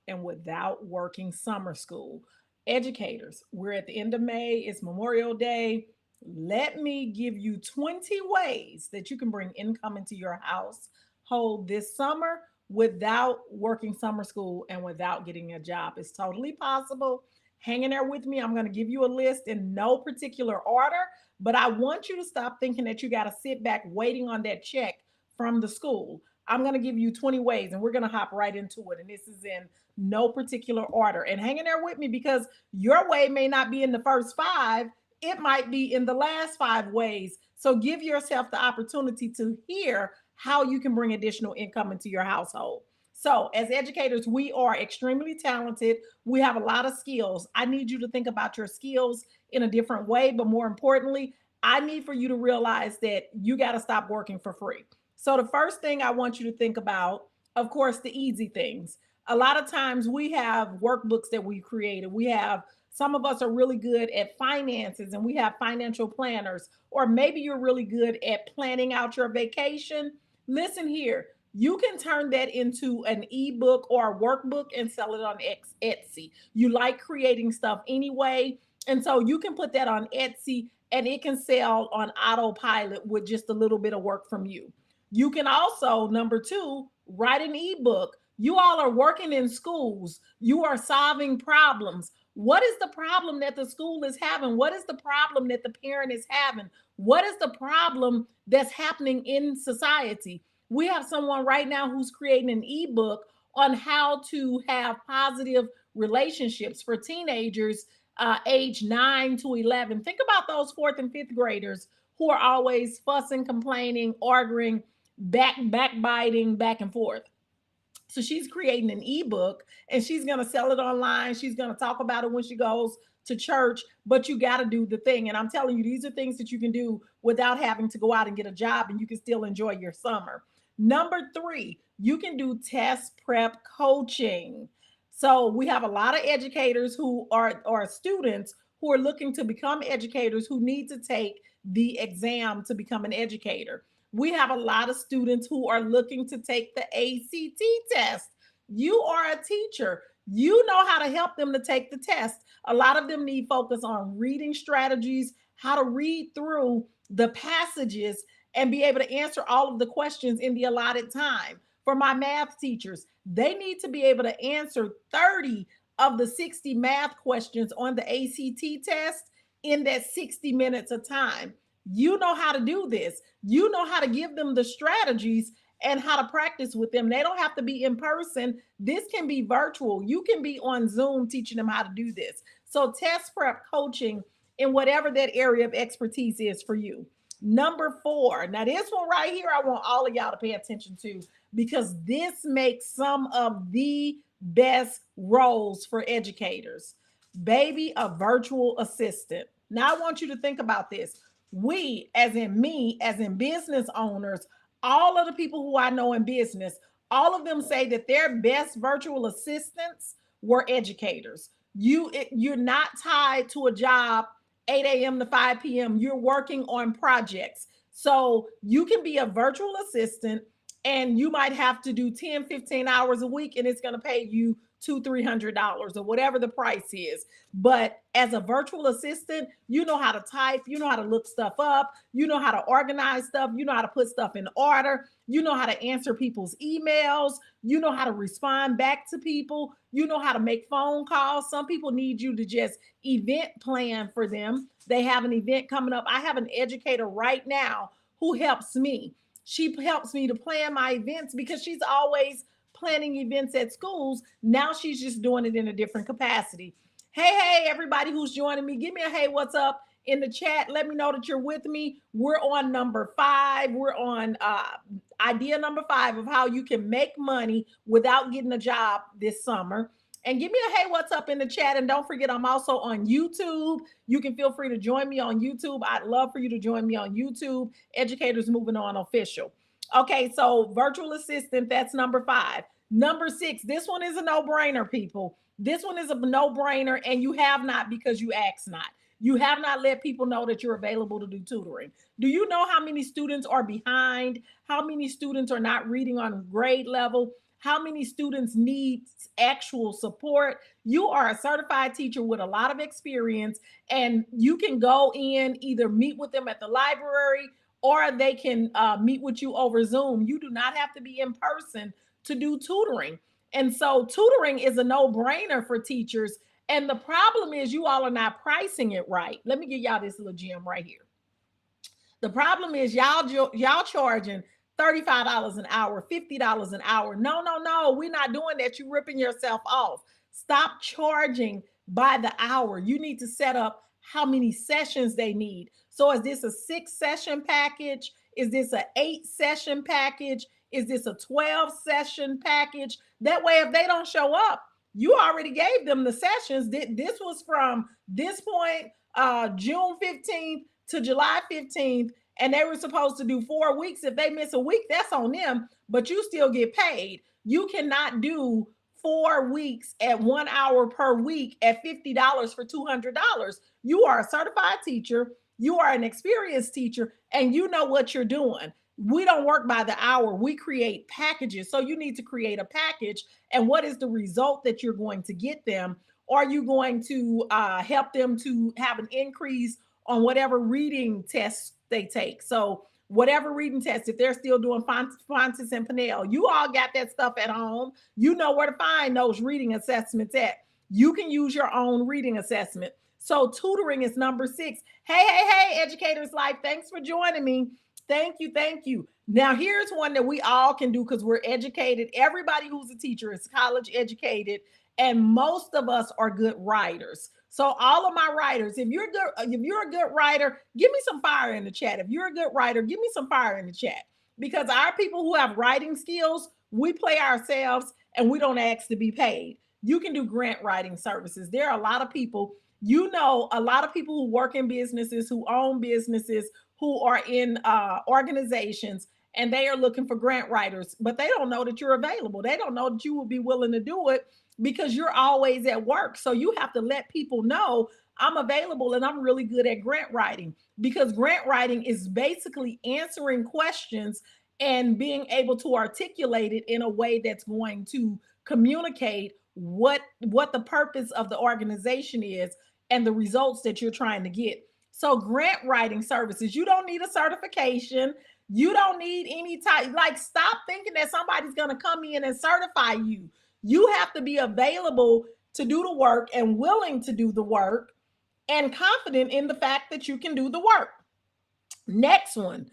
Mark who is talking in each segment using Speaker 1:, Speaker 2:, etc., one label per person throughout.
Speaker 1: and without working summer school. Educators, we're at the end of May, it's Memorial Day. Let me give you 20 ways that you can bring income into your household this summer without working summer school and without getting a job. It's totally possible. Hang in there with me. I'm going to give you a list in no particular order, but I want you to stop thinking that you got to sit back waiting on that check from the school. I'm going to give you 20 ways and we're going to hop right into it. And this is in no particular order. And hang in there with me because your way may not be in the first five, it might be in the last five ways. So give yourself the opportunity to hear how you can bring additional income into your household. So, as educators, we are extremely talented. We have a lot of skills. I need you to think about your skills in a different way, but more importantly, I need for you to realize that you got to stop working for free. So, the first thing I want you to think about, of course, the easy things. A lot of times we have workbooks that we created. We have some of us are really good at finances and we have financial planners, or maybe you're really good at planning out your vacation. Listen here, you can turn that into an ebook or a workbook and sell it on Etsy. You like creating stuff anyway. And so you can put that on Etsy and it can sell on autopilot with just a little bit of work from you. You can also, number two, write an ebook. You all are working in schools, you are solving problems. What is the problem that the school is having? What is the problem that the parent is having? What is the problem that's happening in society? We have someone right now who's creating an ebook on how to have positive relationships for teenagers age 9 to 11. Think about those fourth and fifth graders who are always fussing, complaining, arguing, backbiting, back and forth. So she's creating an ebook and she's going to sell it online. She's going to talk about it when she goes to church, but you got to do the thing. And I'm telling you, these are things that you can do without having to go out and get a job and you can still enjoy your summer. Number three, you can do test prep coaching. So we have a lot of educators who are students who are looking to become educators who need to take the exam to become an educator. We have a lot of students who are looking to take the ACT test. You are a teacher. You know how to help them to take the test. A lot of them need focus on reading strategies, how to read through the passages and be able to answer all of the questions in the allotted time. For my math teachers, they need to be able to answer 30 of the 60 math questions on the ACT test in that 60 minutes of time. You know how to do this. You know how to give them the strategies and how to practice with them. They don't have to be in person. This can be virtual. You can be on Zoom teaching them how to do this. So, test prep coaching in whatever that area of expertise is for you. Number four. Now, this one right here, I want all of y'all to pay attention to because this makes some of the best roles for educators. Baby, a virtual assistant. Now, I want you to think about this. We, as in me, as in business owners, all of the people who I know in business, all of them say that their best virtual assistants were educators. You're not tied to a job 8 a.m. to 5 p.m. You're working on projects. So you can be a virtual assistant and you might have to do 10, 15 hours a week and it's going to pay you $200-$300 or whatever the price is. But as a virtual assistant, you know how to type, you know how to look stuff up, you know how to organize stuff, you know how to put stuff in order, you know how to answer people's emails, you know how to respond back to people, you know how to make phone calls. Some people need you to just event plan for them. They have an event coming up. I have an educator right now who helps me. She helps me to plan my events because she's always planning events at schools. Now she's just doing it in a different capacity. Hey, everybody who's joining me, give me a hey, what's up in the chat. Let me know that you're with me. We're on number five. We're on idea number five of how you can make money without getting a job this summer. And give me a hey, what's up in the chat. And don't forget, I'm also on YouTube. You can feel free to join me on YouTube. I'd love for you to join me on YouTube. Educators Moving On Official. Okay, so virtual assistant, that's number five. Number six, this one is a no-brainer, people. This one is a no-brainer, and you have not because you asked not. You have not let people know that you're available to do tutoring. Do you know how many students are behind? How many students are not reading on grade level? how many students need actual support. You are a certified teacher with a lot of experience, and you can go in, either meet with them at the library, or they can meet with you over Zoom. You do not have to be in person to do tutoring. And so tutoring is a no-brainer for teachers. And the problem is you all are not pricing it right. Let me give y'all this little gem right here. The problem is y'all charging $35 an hour, $50 an hour. No, no, no. We're not doing that. You're ripping yourself off. Stop charging by the hour. You need to set up how many sessions they need. So is this a 6-session package? Is this an 8-session package? Is this a 12-session package? That way, if they don't show up, you already gave them the sessions. This was from this point, June 15th to July 15th, and they were supposed to do 4 weeks. If they miss a week, that's on them, but you still get paid. You cannot do 4 weeks at 1 hour per week at $50 for $200. You are a certified teacher, you are an experienced teacher, and you know what you're doing. We don't work by the hour, we create packages. So you need to create a package. And what is the result that you're going to get them? Are you going to help them to have an increase on whatever reading tests they take? So whatever reading test, if they're still doing Fontes and Pinnell, you all got that stuff at home. You know where to find those reading assessments at. You can use your own reading assessment. So tutoring is number 6. Hey, Educators Life, thanks for joining me. Thank you, thank you. Now here's one that we all can do because we're educated. Everybody who's a teacher is college educated, and most of us are good writers. So all of my writers, if you're a good writer, give me some fire in the chat. If you're a good writer, give me some fire in the chat. Because our people who have writing skills, we play ourselves and we don't ask to be paid. You can do grant writing services. There are a lot of people, a lot of people who work in businesses, who own businesses, who are in organizations, and they are looking for grant writers, but they don't know that you're available. They don't know that you will be willing to do it because you're always at work. So you have to let people know I'm available and I'm really good at grant writing, because grant writing is basically answering questions and being able to articulate it in a way that's going to communicate what the purpose of the organization is and the results that you're trying to get. So grant writing services, you don't need a certification. You don't need any type, stop thinking that somebody's going to come in and certify you. You have to be available to do the work and willing to do the work and confident in the fact that you can do the work. Next one.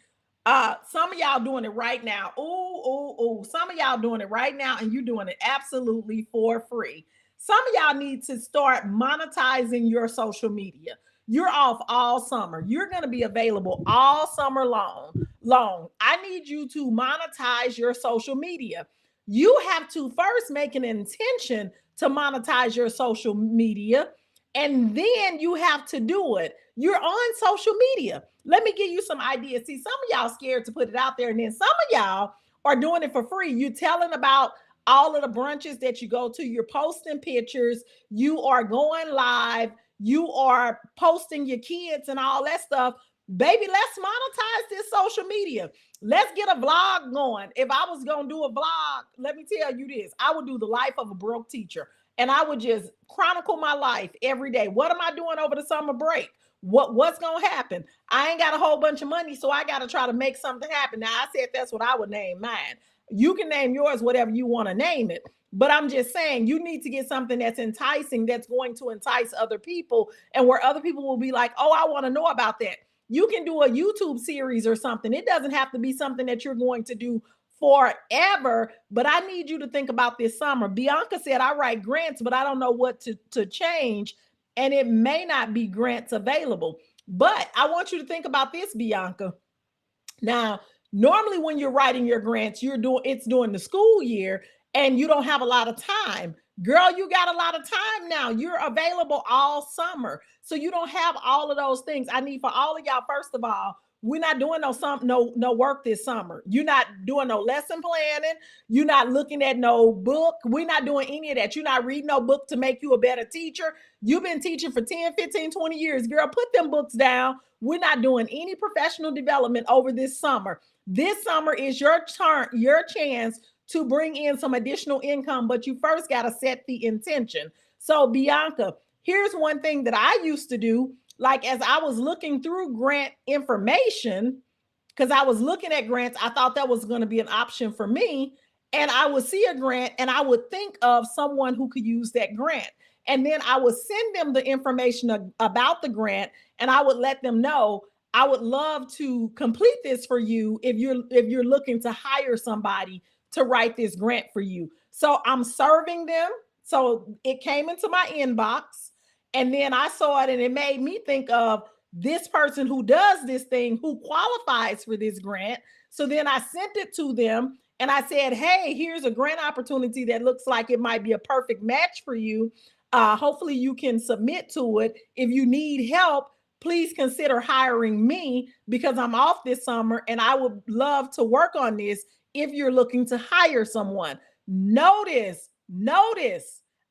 Speaker 1: Some of y'all doing it right now. Some of y'all doing it right now, and you're doing it absolutely for free. Some of y'all need to start monetizing your social media. You're off all summer. You're going to be available all summer long. I need you to monetize your social media. You have to first make an intention to monetize your social media, and then you have to do it. You're on social media. Let me give you some ideas. See, some of y'all scared to put it out there, and then some of y'all are doing it for free. You're telling about all of the brunches that you go to. You're posting pictures. You are going live. You are posting your kids and all that stuff. Baby, let's monetize this social media. Let's get a vlog going. If I was going to do a vlog, let me tell you this, I would do the life of a broke teacher, and I would just chronicle my life every day. What am I doing over the summer break? What's going to happen? I ain't got a whole bunch of money, so I got to try to make something happen. Now, I said that's what I would name mine. You can name yours whatever you want to name it. But I'm just saying, you need to get something that's enticing, that's going to entice other people, and where other people will be like, oh, I want to know about that. You can do a YouTube series or something. It doesn't have to be something that you're going to do forever, but I need you to think about this summer. Bianca said, I write grants, but I don't know what to change, and it may not be grants available. But I want you to think about this, Bianca. Now, normally when you're writing your grants, it's during the school year, and you don't have a lot of time. Girl, you got a lot of time now. You're available all summer. So you don't have all of those things. I need for all of y'all, first of all, we're not doing no work this summer. You're not doing no lesson planning. You're not looking at no book. We're not doing any of that. You're not reading no book to make you a better teacher. You've been teaching for 10, 15, 20 years. Girl, put them books down. We're not doing any professional development over this summer. This summer is your chance to bring in some additional income, but you first got to set the intention. So, Bianca, here's one thing that I used to do. Like, as I was looking through grant information, because I was looking at grants, I thought that was going to be an option for me. And I would see a grant and I would think of someone who could use that grant. And then I would send them the information about the grant, and I would let them know I would love to complete this for you if you're looking to hire somebody to write this grant for you. So I'm serving them. So it came into my inbox, and then I saw it and it made me think of this person who does this thing, who qualifies for this grant. So then I sent it to them and I said, hey, here's a grant opportunity that looks like it might be a perfect match for you. Hopefully you can submit to it. If you need help, please consider hiring me because I'm off this summer and I would love to work on this if you're looking to hire someone. Notice,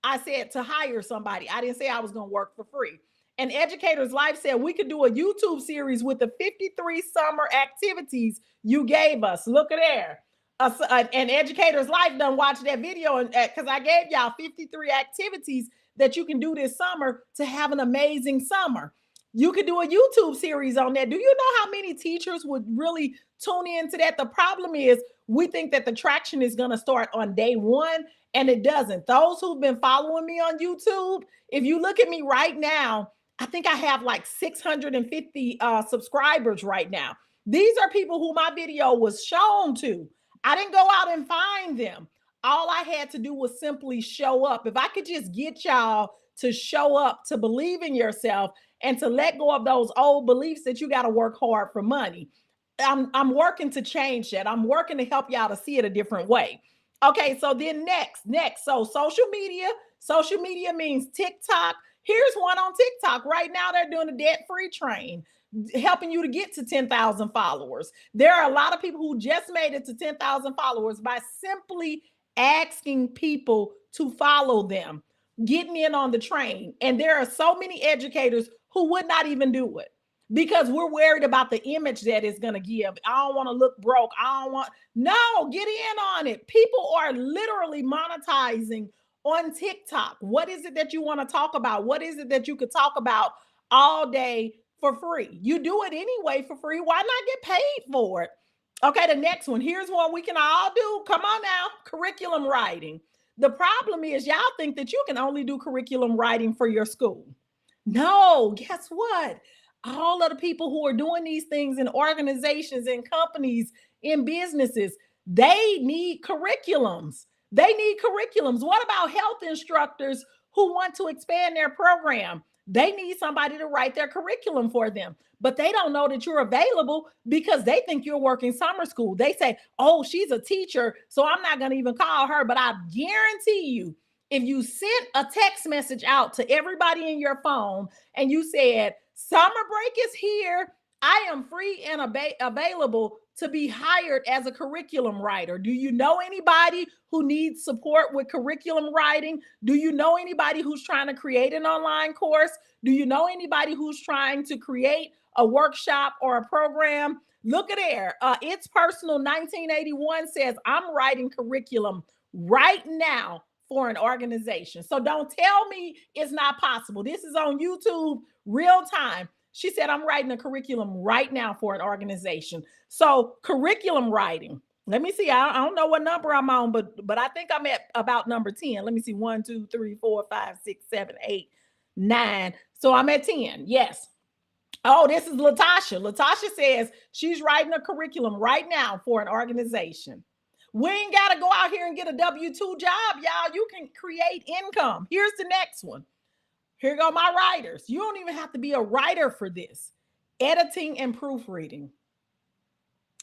Speaker 1: I said to hire somebody. I didn't say I was going to work for free. And Educator's Life said we could do a YouTube series with the 53 summer activities you gave us. Look at there. And Educator's Life done watch that video, and because I gave y'all 53 activities that you can do this summer to have an amazing summer. You could do a YouTube series on that. Do you know how many teachers would really tune into that? The problem is we think that the traction is going to start on day one, and it doesn't. Those who've been following me on YouTube, if you look at me right now, I think I have like 650 subscribers right now. These are people who my video was shown to. I didn't go out and find them. All I had to do was simply show up. If I could just get y'all to show up, to believe in yourself, and to let go of those old beliefs that you got to work hard for money. I'm working to change that. I'm working to help y'all to see it a different way. Okay, so then next. So social media means TikTok. Here's one on TikTok. Right now, they're doing a debt-free train, helping you to get to 10,000 followers. There are a lot of people who just made it to 10,000 followers by simply asking people to follow them, getting in on the train. And there are so many educators who would not even do it because we're worried about the image that it's going to give. I don't want to look broke. No, get in on it. People are literally monetizing on TikTok. What is it that you want to talk about? What is it that you could talk about all day for free? You do it anyway for free. Why not get paid for it? Okay, the next one. Here's one we can all do. Come on now. Curriculum writing. The problem is y'all think that you can only do curriculum writing for your school. No, guess what? All of the people who are doing these things in organizations, in companies, in businesses, they need curriculums. What about health instructors who want to expand their program? They need somebody to write their curriculum for them, but they don't know that you're available because they think you're working summer school. They say, oh, she's a teacher, so I'm not going to even call her. But I guarantee you, if you sent a text message out to everybody in your phone and you said, summer break is here, I am free and available to be hired as a curriculum writer. Do you know anybody who needs support with curriculum writing? Do you know anybody who's trying to create an online course? Do you know anybody who's trying to create a workshop or a program? Look at there. It's Personal 1981 says, I'm writing curriculum right now for an organization. So don't tell me it's not possible. This is on YouTube real time. She said, I'm writing a curriculum right now for an organization. So curriculum writing. Let me see. I don't know what number I'm on, but I think I'm at about number 10. Let me see. 1, 2, 3, 4, 5, 6, 7, 8, 9. So I'm at 10. Yes. Oh, this is Latasha. Latasha says she's writing a curriculum right now for an organization. We ain't got to go out here and get a W-2 job, y'all. You can create income. Here's the next one. Here go my writers. You don't even have to be a writer for this. Editing and proofreading.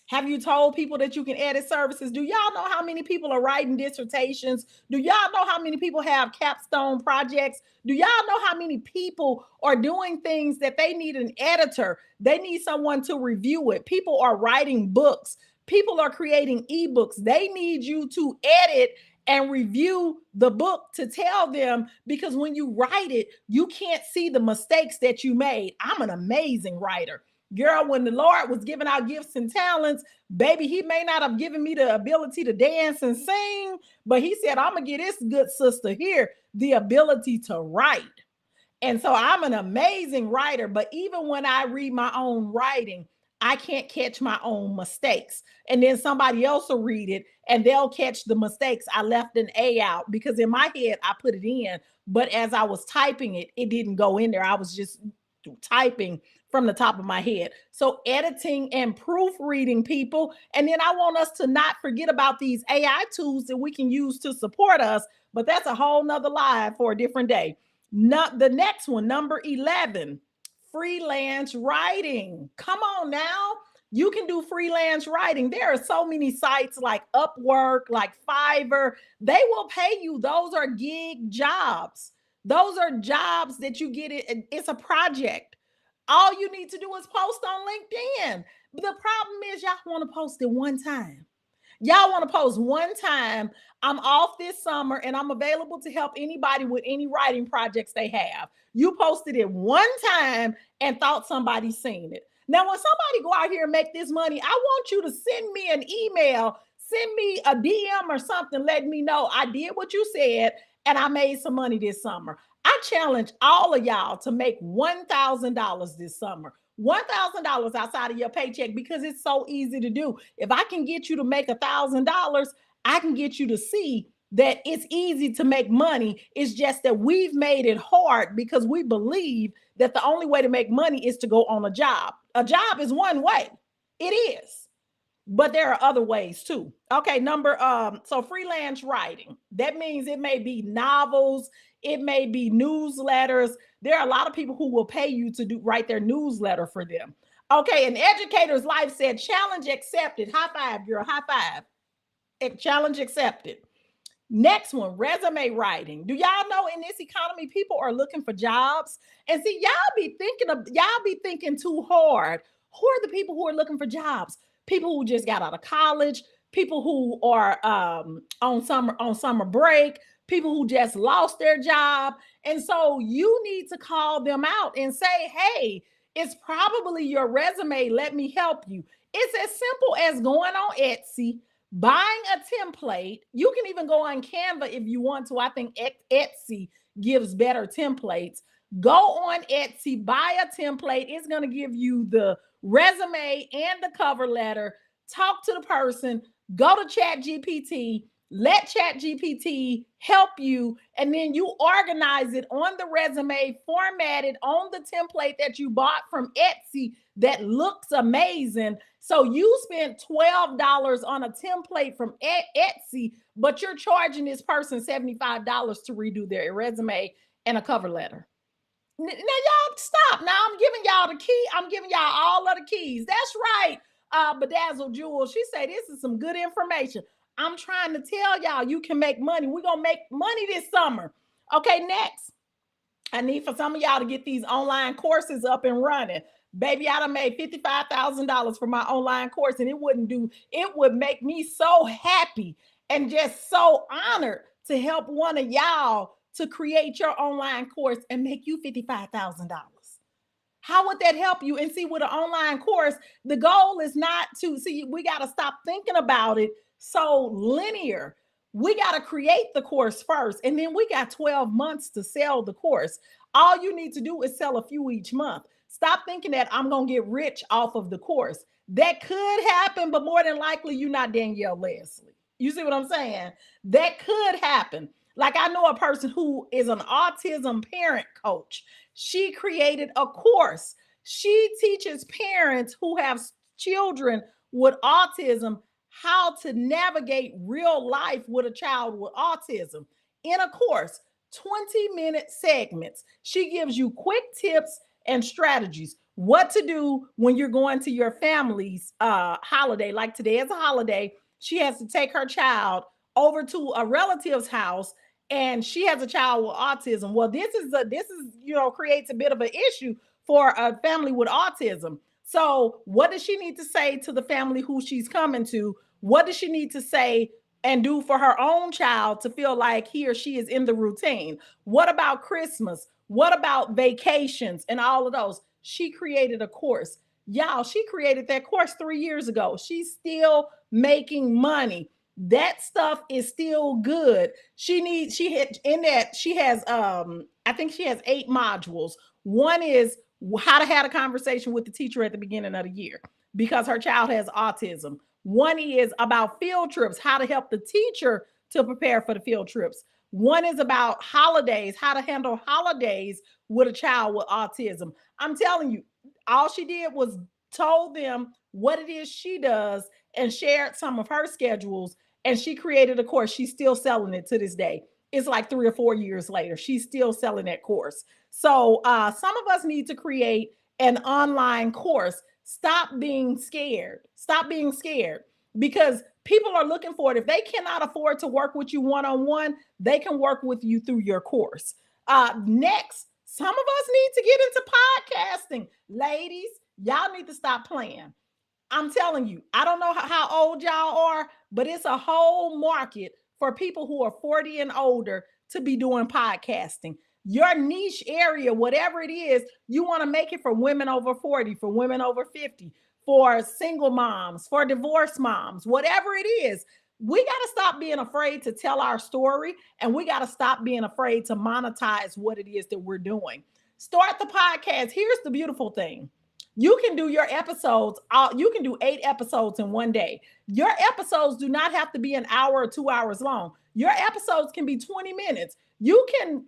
Speaker 1: Have you told people that you can edit services? Do y'all know how many people are writing dissertations? Do y'all know how many people have capstone projects? Do y'all know how many people are doing things that they need an editor? They need someone to review it. People are writing books. People are creating ebooks. They need you to edit and review the book to tell them, because when you write it, you can't see the mistakes that you made. I'm an amazing writer. Girl, when the Lord was giving out gifts and talents, baby, he may not have given me the ability to dance and sing, but he said, I'm going to get this good sister here the ability to write. And so I'm an amazing writer, but even when I read my own writing, I can't catch my own mistakes. And then somebody else will read it and they'll catch the mistakes. I left an A out because in my head I put it in, but as I was typing it, it didn't go in there. I was just typing from the top of my head. So editing and proofreading, people. And then I want us to not forget about these AI tools that we can use to support us, but that's a whole nother live for a different day. Not the next one, number 11, freelance writing. Come on now. You can do freelance writing. There are so many sites like Upwork, like Fiverr. They will pay you. Those are gig jobs. Those are jobs that you get it. It's a project. All you need to do is post on LinkedIn. But the problem is y'all want to post it one time. Y'all want to post one time. I'm off this summer and I'm available to help anybody with any writing projects they have. You posted it one time and thought somebody seen it. Now, when somebody go out here and make this money, I want you to send me an email, send me a DM or something, letting me know I did what you said and I made some money this summer. I challenge all of y'all to make $1,000 this summer. $1,000 outside of your paycheck because it's so easy to do. If I can get you to make $1,000, I can get you to see that it's easy to make money. It's just that we've made it hard because we believe that the only way to make money is to go on a job. A job is one way. It is. But there are other ways too. Okay, so freelance writing. That means it may be novels, it may be newsletters. There are a lot of people who will pay you to write their newsletter for them. Okay, an educator's life said, challenge accepted. High five, girl, high five. Challenge accepted. Next one, resume writing. Do y'all know in this economy, people are looking for jobs? And see, y'all be thinking too hard. Who are the people who are looking for jobs? People who just got out of college, people who are on summer break, people who just lost their job. And so you need to call them out and say, hey, it's probably your resume. Let me help you. It's as simple as going on Etsy, buying a template. You can even go on Canva if you want to. I think Etsy gives better templates. Go on Etsy, buy a template. It's going to give you the resume and the cover letter. Talk to the person. Go to ChatGPT. Let ChatGPT help you, and then you organize it on the resume, format it on the template that you bought from Etsy that looks amazing. So you spent $12 on a template from Etsy, but you're charging this person $75 to redo their resume and a cover letter. Now, y'all stop. Now I'm giving y'all the key. I'm giving y'all all of the keys. That's right. Bedazzle Jewel. She said, this is some good information. I'm trying to tell y'all you can make money. We're going to make money this summer. Okay, next. I need for some of y'all to get these online courses up and running. Baby, I done made $55,000 for my online course, and it would make me so happy and just so honored to help one of y'all to create your online course and make you $55,000. How would that help you? And see, with an online course, the goal is not to see, we got to stop thinking about it so linear. We got to create the course first, and then we got 12 months to sell the course. All you need to do is sell a few each month. Stop thinking that I'm going to get rich off of the course. That could happen, but more than likely, you're not Danielle Leslie. You see what I'm saying? That could happen. Like I know a person who is an autism parent coach. She created a course. She teaches parents who have children with autism how to navigate real life with a child with autism in a course, 20-minute segments. She gives you quick tips and strategies, what to do when you're going to your family's holiday. Like today is a holiday. She has to take her child over to a relative's house, and she has a child with autism. Well, this is creates a bit of an issue for a family with autism. So what does she need to say to the family who she's coming to? What does she need to say and do for her own child to feel like he or she is in the routine? What about Christmas? What about vacations and all of those? She created a course. Y'all, she created that course 3 years ago. She's still making money. That stuff is still good. She had in that she has I think she has 8 modules. One is how to have a conversation with the teacher at the beginning of the year because her child has autism. One is about field trips, how to help the teacher to prepare for the field trips. One is about holidays, how to handle holidays with a child with autism. I'm telling you, all she did was told them what it is she does and shared some of her schedules, and she created a course. She's still selling it to this day. It's like 3 or 4 years later. She's still selling that course. So some of us need to create an online course. Stop being scared. Stop being scared because people are looking for it. If they cannot afford to work with you one on one, they can work with you through your course. Next, some of us need to get into podcasting. Ladies, y'all need to stop playing. I'm telling you, I don't know how old y'all are, but it's a whole market for people who are 40 and older to be doing podcasting. Your niche area, whatever it is, you want to make it for women over 40, for women over 50, for single moms, for divorced moms, whatever it is. We got to stop being afraid to tell our story, and we got to stop being afraid to monetize what it is that we're doing. Start the podcast. Here's the beautiful thing. You can do your episodes, you can do 8 episodes in one day. Your episodes do not have to be an hour or 2 hours long. Your episodes can be 20 minutes. You can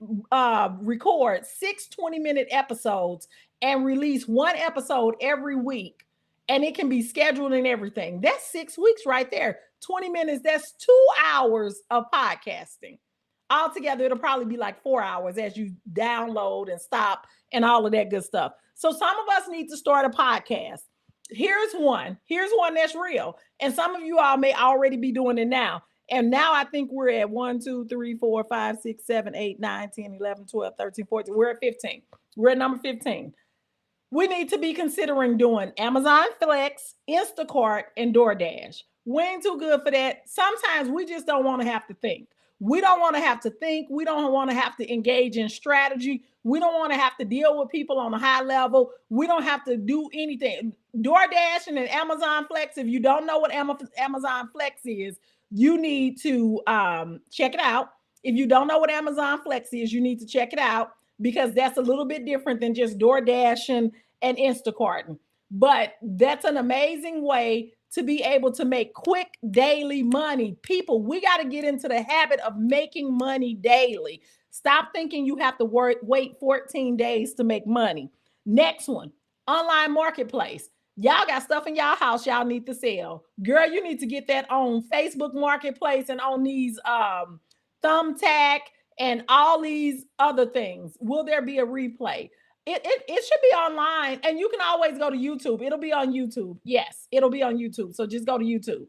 Speaker 1: record 6 20-minute episodes and release one episode every week. And it can be scheduled and everything. That's 6 weeks right there. 20 minutes, that's 2 hours of podcasting. Altogether, it'll probably be like 4 hours as you download and stop and all of that good stuff. So some of us need to start a podcast. Here's one. Here's one that's real. And some of you all may already be doing it now. And now I think we're at 1, 2, 3, 4, 5, 6, 7, 8, 9, 10, 11, 12, 13, 14. We're at 15. We're at number 15. We need to be considering doing Amazon Flex, Instacart, and DoorDash. We ain't too good for that. Sometimes we just don't want to have to think. We don't want to have to think. We don't want to have to engage in strategy. We don't want to have to deal with people on a high level. We don't have to do anything. DoorDash and Amazon Flex, if you don't know what Amazon Flex is, you need to check it out. If you don't know what Amazon Flex is, you need to check it out because that's a little bit different than just DoorDash and Instacarting. But that's an amazing way to be able to make quick daily money. People, we got to get into the habit of making money daily. Stop thinking you have to wait 14 days to make money. Next one, online marketplace. Y'all got stuff in y'all house y'all need to sell. Girl, you need to get that on Facebook Marketplace and on these Thumbtack and all these other things. Will there be a replay? It should be online, and you can always go to YouTube. It'll be on YouTube. Yes, it'll be on YouTube. So just go to YouTube.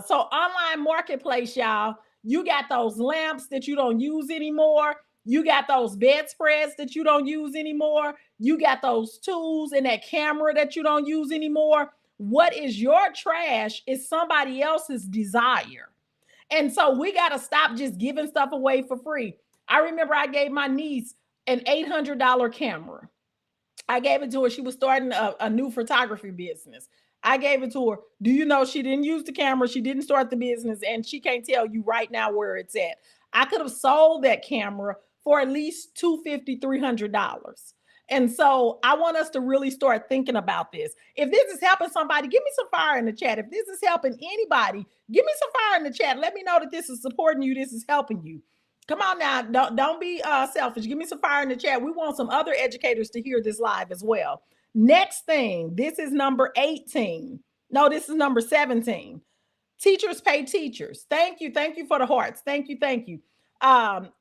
Speaker 1: So online marketplace, y'all. You got those lamps that you don't use anymore. You got those bedspreads that you don't use anymore. You got those tools and that camera that you don't use anymore. What is your trash is somebody else's desire. And so we got to stop just giving stuff away for free. I remember I gave my niece an $800 camera. I gave it to her. She was starting a new photography business. I gave it to her. Do you know she didn't use the camera? She didn't start the business, and she can't tell you right now where it's at. I could have sold that camera for at least $250, $300. And so I want us to really start thinking about this. If this is helping somebody, give me some fire in the chat. If this is helping anybody, give me some fire in the chat. Let me know that this is supporting you. This is helping you. Come on now. Don't be selfish. Give me some fire in the chat. We want some other educators to hear this live as well. Next thing, this is number 18. No, this is number 17. Teachers pay teachers. Thank you. Thank you for the hearts. Thank you. Thank you.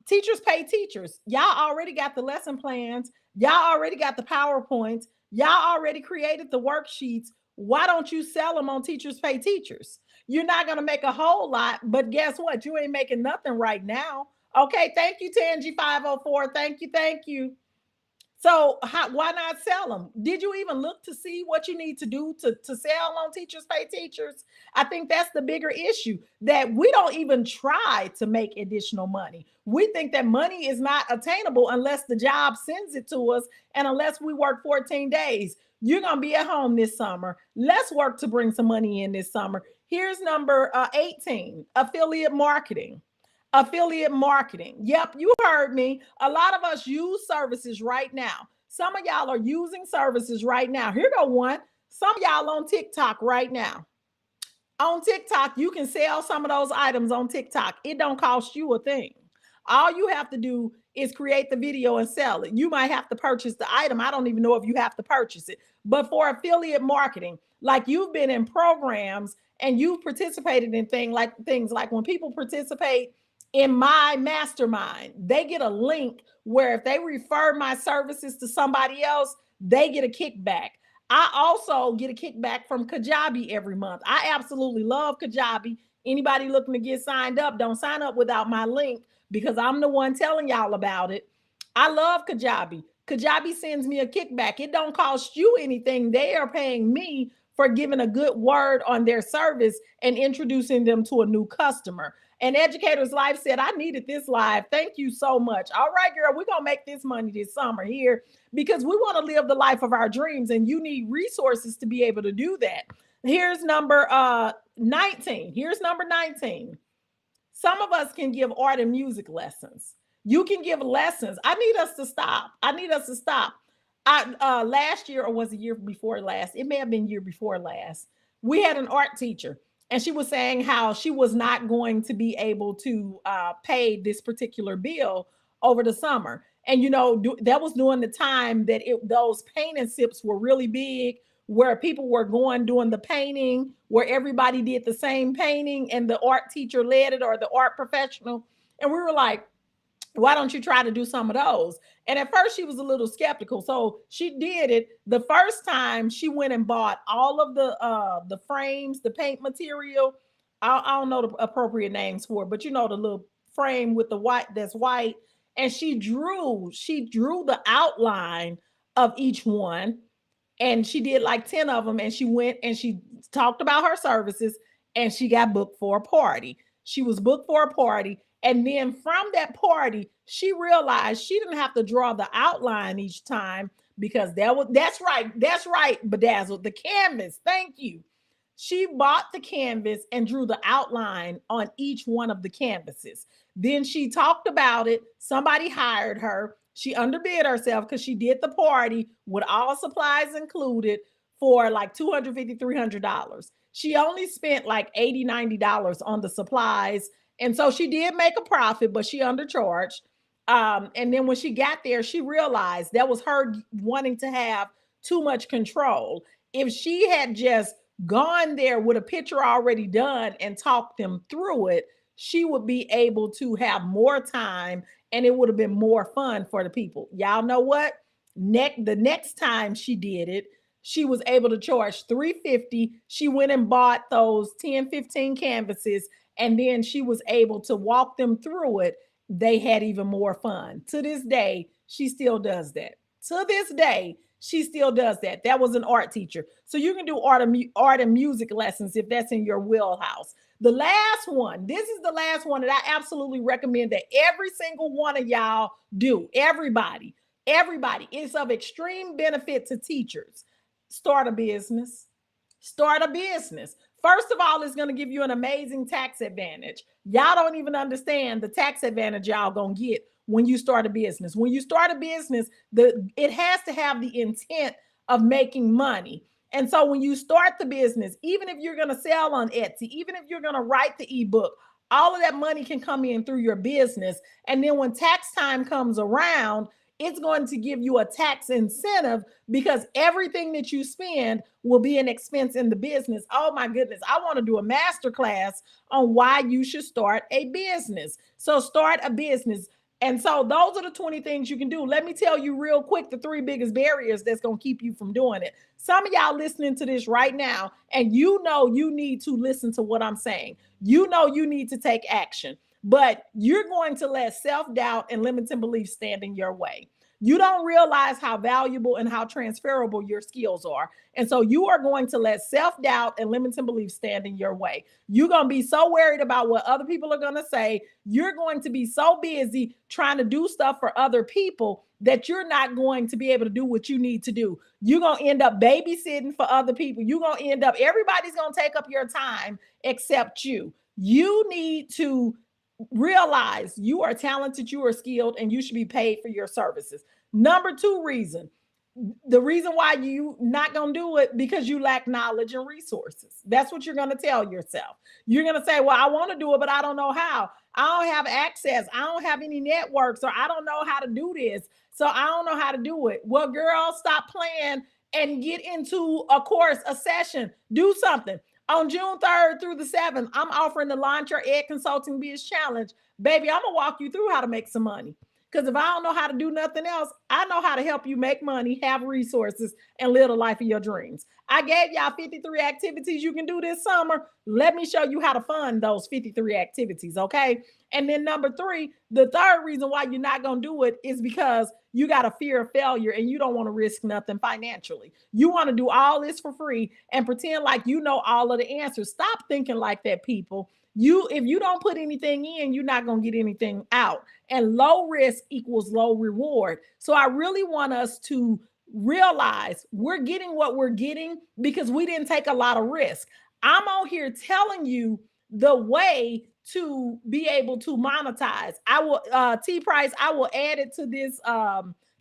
Speaker 1: Teachers pay teachers. Y'all already got the lesson plans. Y'all already got the PowerPoints. Y'all already created the worksheets. Why don't you sell them on Teachers Pay Teachers? You're not going to make a whole lot, but guess what? You ain't making nothing right now. Okay, thank you, Tangy 504. Thank you, thank you. So why not sell them? Did you even look to see what you need to do to sell on Teachers Pay Teachers? I think that's the bigger issue, that we don't even try to make additional money. We think that money is not attainable unless the job sends it to us and unless we work 14 days. You're going to be at home this summer. Let's work to bring some money in this summer. Here's number 18, affiliate marketing. Affiliate marketing. Yep, you heard me. A lot of us use services right now. Some of y'all are using services right now. Here go one. Some of y'all on TikTok right now. On TikTok, you can sell some of those items on TikTok. It don't cost you a thing. All you have to do is create the video and sell it. You might have to purchase the item. I don't even know if you have to purchase it. But for affiliate marketing, like you've been in programs and you've participated in things like when people participate in my mastermind, they get a link where if they refer my services to somebody else, they get a kickback. I also get a kickback from Kajabi every month. I absolutely love Kajabi. Anybody looking to get signed up, don't sign up without my link because I'm the one telling y'all about it. I love Kajabi. Kajabi sends me a kickback. It don't cost you anything. They are paying me for giving a good word on their service and introducing them to a new customer. And Educator's Life said, I needed this live. Thank you so much. All right, girl, we're going to make this money this summer here because we want to live the life of our dreams and you need resources to be able to do that. Here's number 19. Here's number 19. Some of us can give art and music lessons. You can give lessons. I need us to stop. I need us to stop. Last year, or was the year before last? It may have been year before last. We had an art teacher, and she was saying how she was not going to be able to pay this particular bill over the summer. And that was during the time that those painting sips were really big, where people were going doing the painting, where everybody did the same painting, and the art teacher led it or the art professional. And we were like, why don't you try to do some of those? And at first she was a little skeptical. So she did it. The first time she went and bought all of the frames, the paint material. I don't know the appropriate names for it, but the little frame with the white that's white. And she drew the outline of each one. And she did like 10 of them. And she went and she talked about her services and she got booked for a party. She was booked for a party. And then from that party, she realized she didn't have to draw the outline each time because that's right, Bedazzled, the canvas. Thank you. She bought the canvas and drew the outline on each one of the canvases. Then she talked about it. Somebody hired her. She underbid herself because she did the party with all supplies included for like $250, $300. She only spent like $80, $90 on the supplies. And so she did make a profit, but she undercharged. And then when she got there, she realized that was her wanting to have too much control. If she had just gone there with a picture already done and talked them through it, she would be able to have more time and it would have been more fun for the people. Y'all know what? The next time she did it, she was able to charge $350. She went and bought those 10, 15 canvases, and then she was able to walk them through it. They had even more fun. To this day, she still does that. To this day, she still does that. That was an art teacher. So you can do art and music lessons if that's in your wheelhouse. The last one, this is the last one that I absolutely recommend that every single one of y'all do. Everybody. It's of extreme benefit to teachers. Start a business. Start a business. First of all, it's going to give you an amazing tax advantage. Y'all don't even understand the tax advantage y'all going to get when you start a business. When you start a business, it has to have the intent of making money. And so when you start the business, even if you're going to sell on Etsy, even if you're going to write the ebook, all of that money can come in through your business. And then when tax time comes around, it's going to give you a tax incentive because everything that you spend will be an expense in the business. Oh my goodness. I want to do a masterclass on why you should start a business. So start a business. And so those are the 20 things you can do. Let me tell you real quick, the 3 biggest barriers that's going to keep you from doing it. Some of y'all listening to this right now, and you know you need to listen to what I'm saying. You know you need to take action. but you're going to let self-doubt and limiting beliefs stand in your way. You don't realize how valuable and how transferable your skills are. And so you are going to let self-doubt and limiting beliefs stand in your way. You're going to be so worried about what other people are going to say. You're going to be so busy trying to do stuff for other people that you're not going to be able to do what you need to do. You're going to end up babysitting for other people. You're going to end up, everybody's going to take up your time except you. You need to realize you are talented, you are skilled, and you should be paid for your services. Number two reason, the reason why you not going to do it, because you lack knowledge and resources. That's what you're going to tell yourself. You're going to say, well, I want to do it, but I don't know how. I don't have access. I don't have any networks, or I don't know how to do this. So I don't know how to do it. Well, girl, stop playing and get into a course, a session, do something. On June 3rd through the 7th, I'm offering the Launch Your Ed Consulting Biz Challenge. Baby, I'm going to walk you through how to make some money. Because if I don't know how to do nothing else, I know how to help you make money, have resources, and live the life of your dreams. I gave y'all 53 activities you can do this summer. Let me show you how to fund those 53 activities, okay? And then number three, the third reason why you're not going to do it is because you got a fear of failure and you don't want to risk nothing financially. You want to do all this for free and pretend like you know all of the answers. Stop thinking like that, people. If you don't put anything in, you're not going to get anything out. And low risk equals low reward. So I really want us to realize we're getting what we're getting because we didn't take a lot of risk. I'm on here telling you the way to be able to monetize. I will T Price, I will add it to this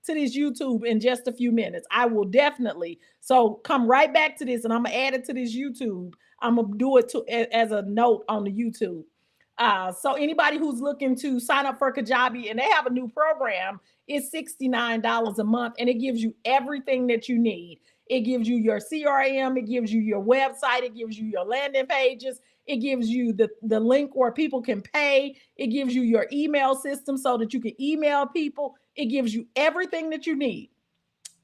Speaker 1: YouTube in just a few minutes. I will definitely. So come right back to this and I'm gonna add it to this YouTube. I'm gonna do it as a note on the YouTube. So anybody who's looking to sign up for Kajabi, and they have a new program, it's $69 a month, and it gives you everything that you need. It gives you your CRM, it gives you your website, it gives you your landing pages, it gives you the link where people can pay, it gives you your email system so that you can email people, it gives you everything that you need.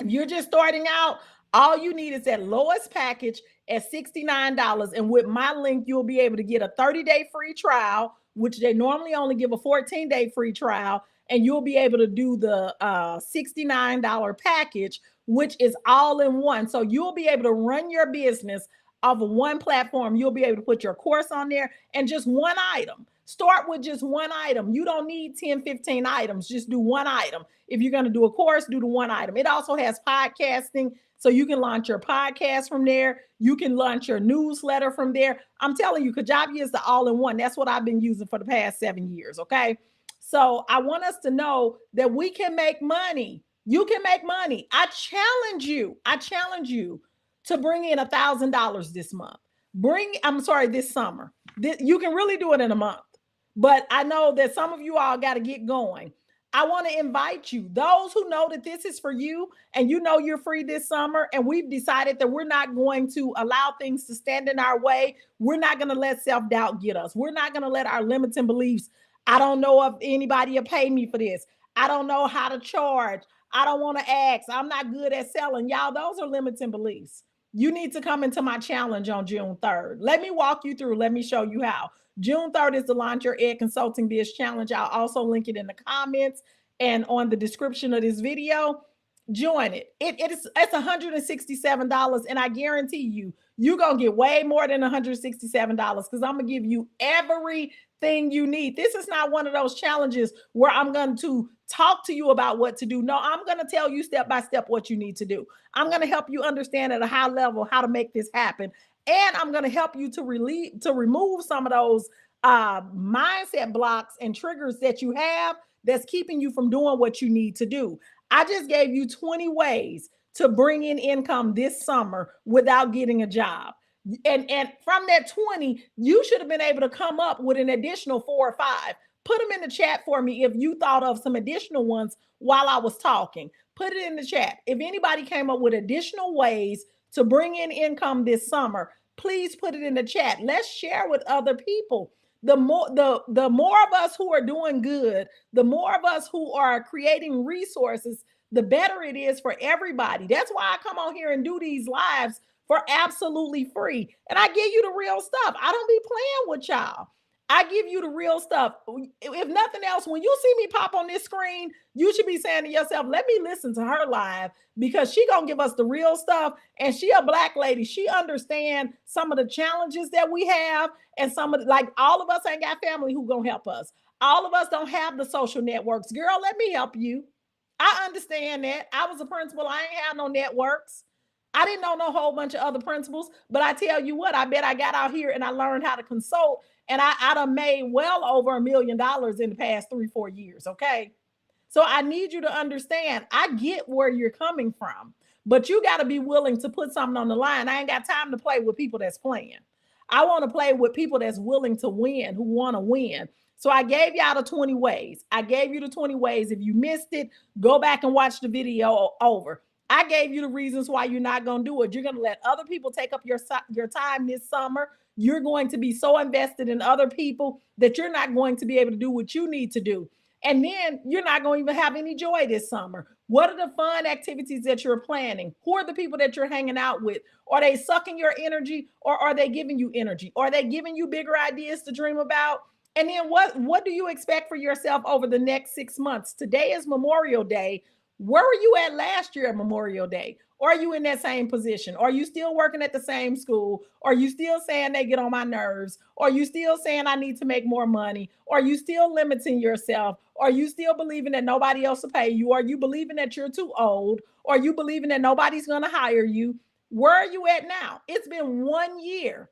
Speaker 1: If you're just starting out, all you need is that lowest package at $69. And with my link, you'll be able to get a 30-day free trial, which they normally only give a 14-day free trial. And you'll be able to do the $69 package, which is all in one. So you'll be able to run your business off of one platform. You'll be able to put your course on there and just one item. Start with just one item. You don't need 10, 15 items. Just do one item. If you're going to do a course, do the one item. It also has podcasting, so you can launch your podcast from there. You can launch your newsletter from there. I'm telling you, Kajabi is the all-in-one. That's what I've been using for the past 7 years, okay? So I want us to know that we can make money. You can make money. I challenge you to bring in $1,000 this month. This summer. You can really do it in a month. But I know that some of you all got to get going. I want to invite you, those who know that this is for you and you know you're free this summer, and we've decided that we're not going to allow things to stand in our way. We're not going to let self-doubt get us. We're not going to let our limiting beliefs. I don't know if anybody will pay me for this. I don't know how to charge. I don't want to ask. I'm not good at selling. Y'all, those are limiting beliefs. You need to come into my challenge on June 3rd. Let me walk you through. Let me show you how. June 3rd is the Launch Your Ed Consulting Biz Challenge. I'll also link it in the comments and on the description of this video. Join it. It's $167, and I guarantee you're going to get way more than $167 because I'm going to give you everything you need. This is not one of those challenges where I'm going to talk to you about what to do. No, I'm going to tell you step by step what you need to do. I'm going to help you understand at a high level how to make this happen. And I'm going to help you to remove some of those mindset blocks and triggers that you have that's keeping you from doing what you need to do. I just gave you 20 ways to bring in income this summer without getting a job. And from that 20, you should have been able to come up with an additional 4 or 5. Put them in the chat for me if you thought of some additional ones while I was talking. Put it in the chat. If anybody came up with additional ways to bring in income this summer, please put it in the chat. Let's share with other people. The more of us who are doing good, the more of us who are creating resources, the better it is for everybody. That's why I come on here and do these lives for absolutely free. And I give you the real stuff. I don't be playing with y'all. I give you the real stuff. If nothing else, when you see me pop on this screen, you should be saying to yourself, let me listen to her live because she gonna give us the real stuff. And she a Black lady. She understand some of the challenges that we have, and some of like all of us ain't got family who gonna help us. All of us don't have the social networks. Girl, let me help you. I understand that. I was a principal. I ain't have no networks. I didn't know no whole bunch of other principals, but I tell you what, I bet I got out here and I learned how to consult, and I done made well over $1 million in the past 3, 4 years. Okay. So I need you to understand, I get where you're coming from, but you got to be willing to put something on the line. I ain't got time to play with people that's playing. I want to play with people that's willing to win, who want to win. So I gave y'all the 20 ways. I gave you the 20 ways. If you missed it, go back and watch the video over. I gave you the reasons why you're not going to do it. You're going to let other people take up your time this summer. You're going to be so invested in other people that you're not going to be able to do what you need to do. And then you're not going to even have any joy this summer. What are the fun activities that you're planning? Who are the people that you're hanging out with? Are they sucking your energy, or are they giving you energy? Are they giving you bigger ideas to dream about? And then what do you expect for yourself over the next 6 months? Today is Memorial Day. Where were you at last year at Memorial Day? Or are you in that same position? Are you still working at the same school? Are you still saying they get on my nerves? Are you still saying I need to make more money? Are you still limiting yourself? Are you still believing that nobody else will pay you? Are you believing that you're too old? Are you believing that nobody's going to hire you? Where are you at now? It's been 1 year,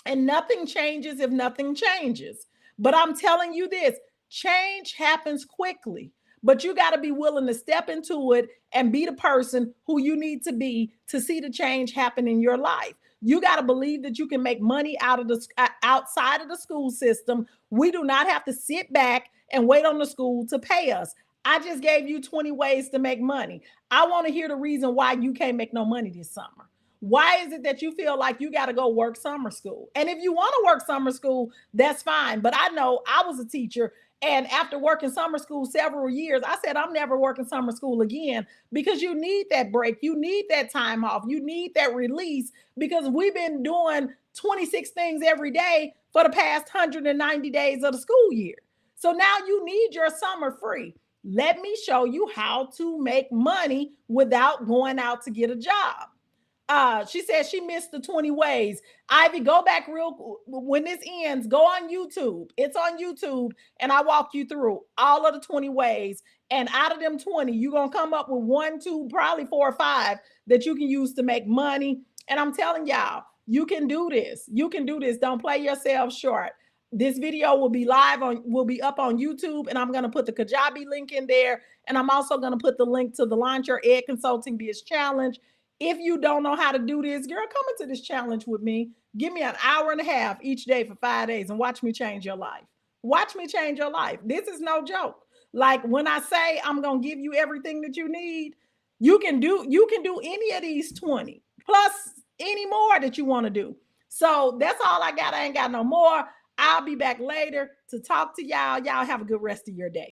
Speaker 1: and nothing changes if nothing changes. But I'm telling you this, change happens quickly, but you got to be willing to step into it and be the person who you need to be to see the change happen in your life. You got to believe that you can make money outside of the school system. We do not have to sit back and wait on the school to pay us. I just gave you 20 ways to make money. I want to hear the reason why you can't make no money this summer. Why is it that you feel like you got to go work summer school? And if you want to work summer school, that's fine. But I know I was a teacher, and after working summer school several years, I said, I'm never working summer school again, because you need that break. You need that time off. You need that release, because we've been doing 26 things every day for the past 190 days of the school year. So now you need your summer free. Let me show you how to make money without going out to get a job. She said she missed the 20 ways. Ivy, go back when this ends, go on YouTube. It's on YouTube, and I walk you through all of the 20 ways. And out of them 20, you're going to come up with 1, 2, probably 4 or 5 that you can use to make money. And I'm telling y'all, you can do this. You can do this. Don't play yourself short. This video will be up on YouTube, and I'm going to put the Kajabi link in there. And I'm also going to put the link to the Launch Your Ed Consulting Biz Challenge. If you don't know how to do this, girl, come into this challenge with me. Give me an hour and a half each day for 5 days and watch me change your life. Watch me change your life. This is no joke. Like when I say I'm going to give you everything that you need, you can do any of these 20 plus any more that you want to do. So that's all I got. I ain't got no more. I'll be back later to talk to y'all. Y'all have a good rest of your day.